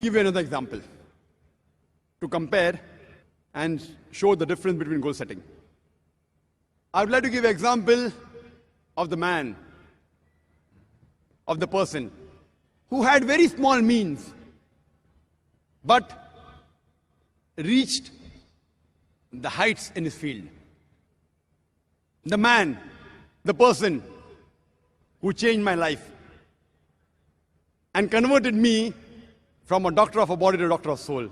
give you another example to compare and show the difference between goal setting. I would like to give an example of the man, of the person who had very small means but reached the heights in his field. The man, the person who changed my life and converted me from a doctor of a body to a doctor of soul.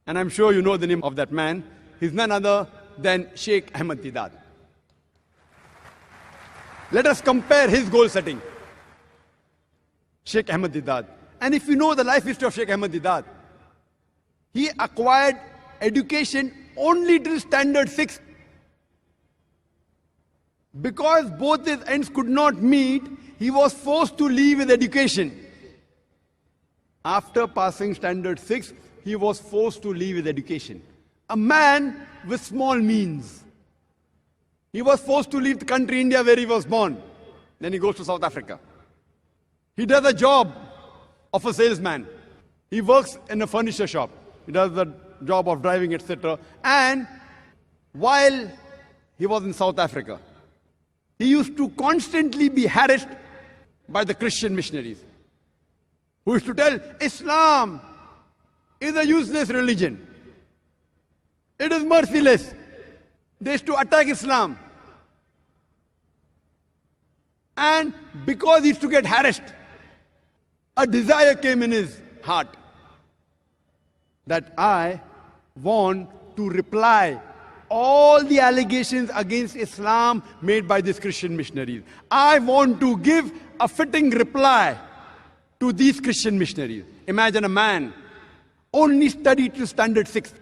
And I'm sure you know the name of that man. He's none other than Sheikh Ahmad Deedat. Let us compare his goal setting. Sheikh Ahmad Deedat. And if you know the life history of Sheikh Ahmad Deedat, he acquired education only till standard 6. Because both his ends could not meet, he was forced to leave his education. After passing standard 6, he was forced to leave his education. A man with small means. He was forced to leave the country India where he was born. Then he goes to South Africa. He does a job of a salesman. He works in a furniture shop. He does the job of driving, etc. And while he was in South Africa, he used to constantly be harassed by the Christian missionaries, who used to tell, Islam is a useless religion. It is merciless. They used to attack Islam. And because he used to get harassed, a desire came in his heart that I want to reply all the allegations against Islam made by these Christian missionaries. I want to give a fitting reply to these Christian missionaries. Imagine a man only studied to standard 6.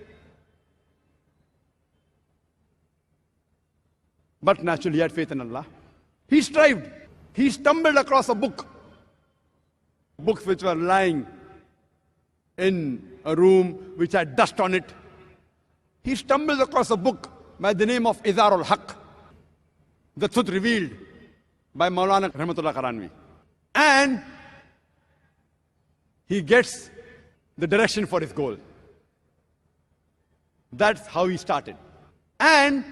But naturally he had faith in Allah. He strived. He stumbled across a book. Books which were lying in a room which had dust on it. He stumbles across a book by the name of Izarul Haq, the truth revealed by Maulana Rahmatullah Karanvi. And he gets the direction for his goal. That's how he started. And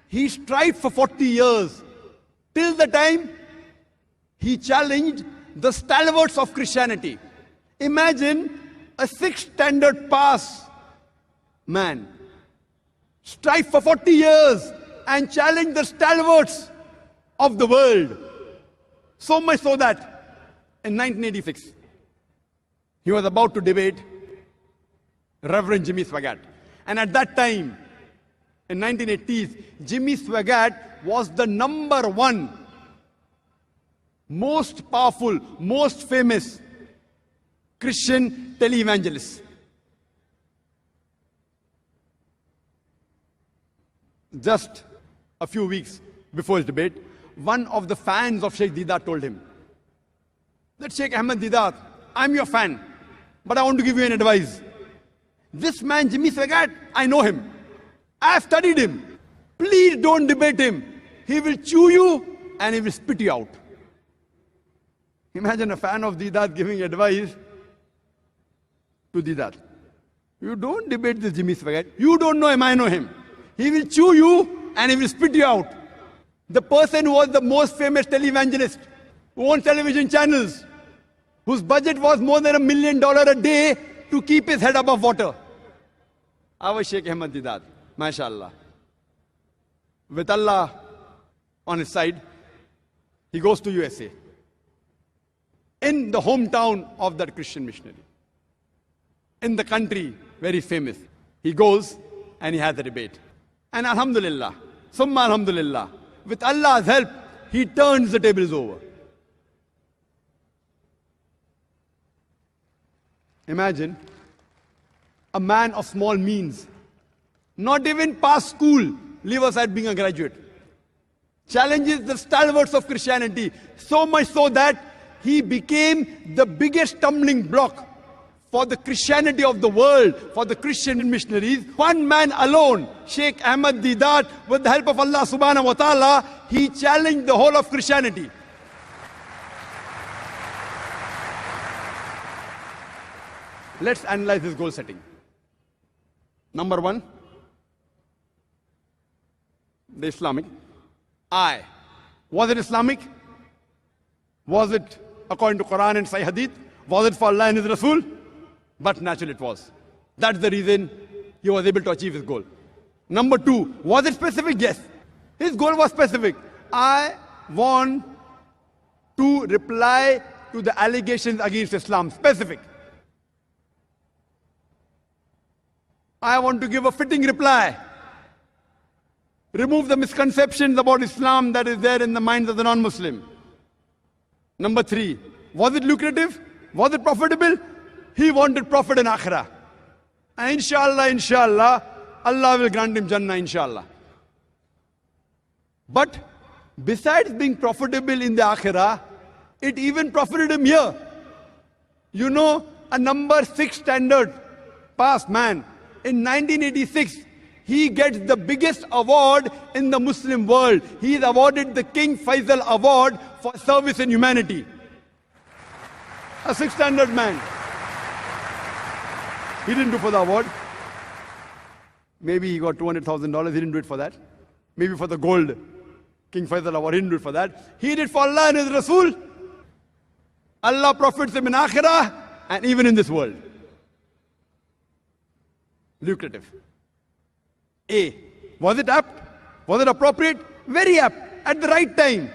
he strived for 40 years, till the time he challenged the stalwarts of Christianity. Imagine a 6th standard pass man strive for 40 years and challenge the stalwarts of the world. So much so that in 1986, he was about to debate Reverend Jimmy Swaggart. And at that time, in 1980s, Jimmy Swaggart was the #1 most powerful, most famous Christian televangelist. Just a few weeks before his debate, one of the fans of Sheikh Deedat told him that, Sheikh Ahmad Deedat, I'm your fan, but I want to give you an advice. This man, Jimmy Swaggart, I know him. I have studied him. Please don't debate him. He will chew you and he will spit you out. Imagine a fan of Deedat giving advice to Deedat. You don't debate this Jimmy Swaggart. You don't know him, I know him. He will chew you and he will spit you out. The person who was the most famous televangelist, who owned television channels, whose budget was more than $1 million a day to keep his head above water. Our Sheikh Ahmad Deedat, mashallah. With Allah on his side, he goes to USA. In the hometown of that Christian missionary. In the country where he's famous. He goes and he has a debate. And alhamdulillah, summa alhamdulillah, with Allah's help, he turns the tables over. Imagine a man of small means, not even past school, leave aside being a graduate, challenges the stalwarts of Christianity, so much so that he became the biggest stumbling block for the Christianity of the world, for the Christian missionaries. One man alone, Sheikh Ahmad Deedat, with the help of Allah subhanahu wa ta'ala, he challenged the whole of Christianity. Let's analyze his goal setting. Number one, the Islamic. Was it Islamic? Was it according to Quran and Sahih Hadith? Was it for Allah and His Rasul? But naturally it was. That's the reason he was able to achieve his goal. Number two, was it specific? Yes. His goal was specific. I want to reply to the allegations against Islam. Specific. I want to give a fitting reply. Remove the misconceptions about Islam that is there in the minds of the non-Muslim. Number three, was it lucrative? Was it profitable? He wanted profit in Akhirah. And inshallah, Allah will grant him Jannah, inshallah. But besides being profitable in the Akhirah, it even profited him here. You know, a number 6 standard pass man, in 1986, he gets the biggest award in the Muslim world. He is awarded the King Faisal Award for service in humanity. A 6 standard man. He didn't do for the award. Maybe he got $200,000. He didn't do it for that. Maybe for the gold King Faisal Award. He didn't do it for that. He did for Allah and His Rasul. Allah profits him in Akhirah and even in this world. Lucrative. Was it apt? Was it appropriate? Very apt. At the right time.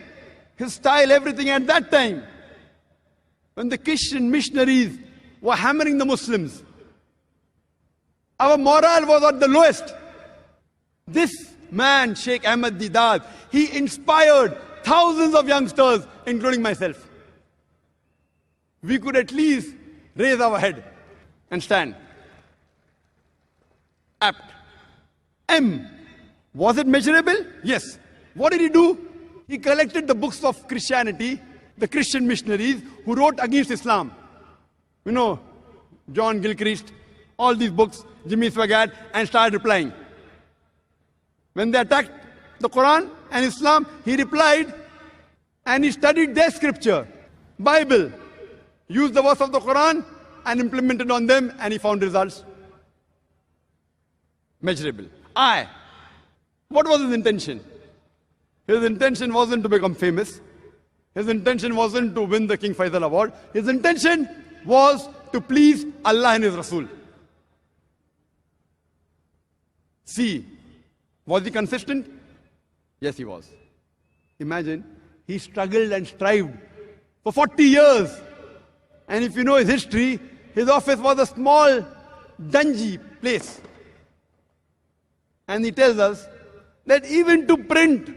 His style, everything at that time. When the Christian missionaries were hammering the Muslims, our morale was at the lowest. This man, Sheikh Ahmad Didat, he inspired thousands of youngsters, including myself. We could at least raise our head and stand. Apt. Was it measurable? Yes. What did he do? He collected the books of Christianity, the Christian missionaries who wrote against Islam. You know, John Gilchrist, all these books, Jimmy Swaggart, and started replying. When they attacked the Quran and Islam, he replied and he studied their scripture, Bible, used the verse of the Quran and implemented on them, and he found results. Measurable. What was his intention? His intention wasn't to become famous. His intention wasn't to win the King Faisal Award. His intention was to please Allah and His Rasul. Was he consistent? Yes, he was. Imagine, he struggled and strived for 40 years. And if you know his history, his office was a small, dungy place. And he tells us that even to print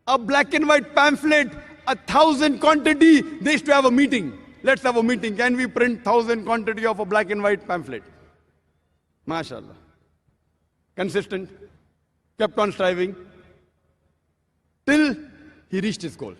a black and white pamphlet, 1,000 quantity, they used to have a meeting. Let's have a meeting. Can we print 1,000 quantity of a black and white pamphlet? MashaAllah. Consistent. Kept on striving. Till he reached his goal.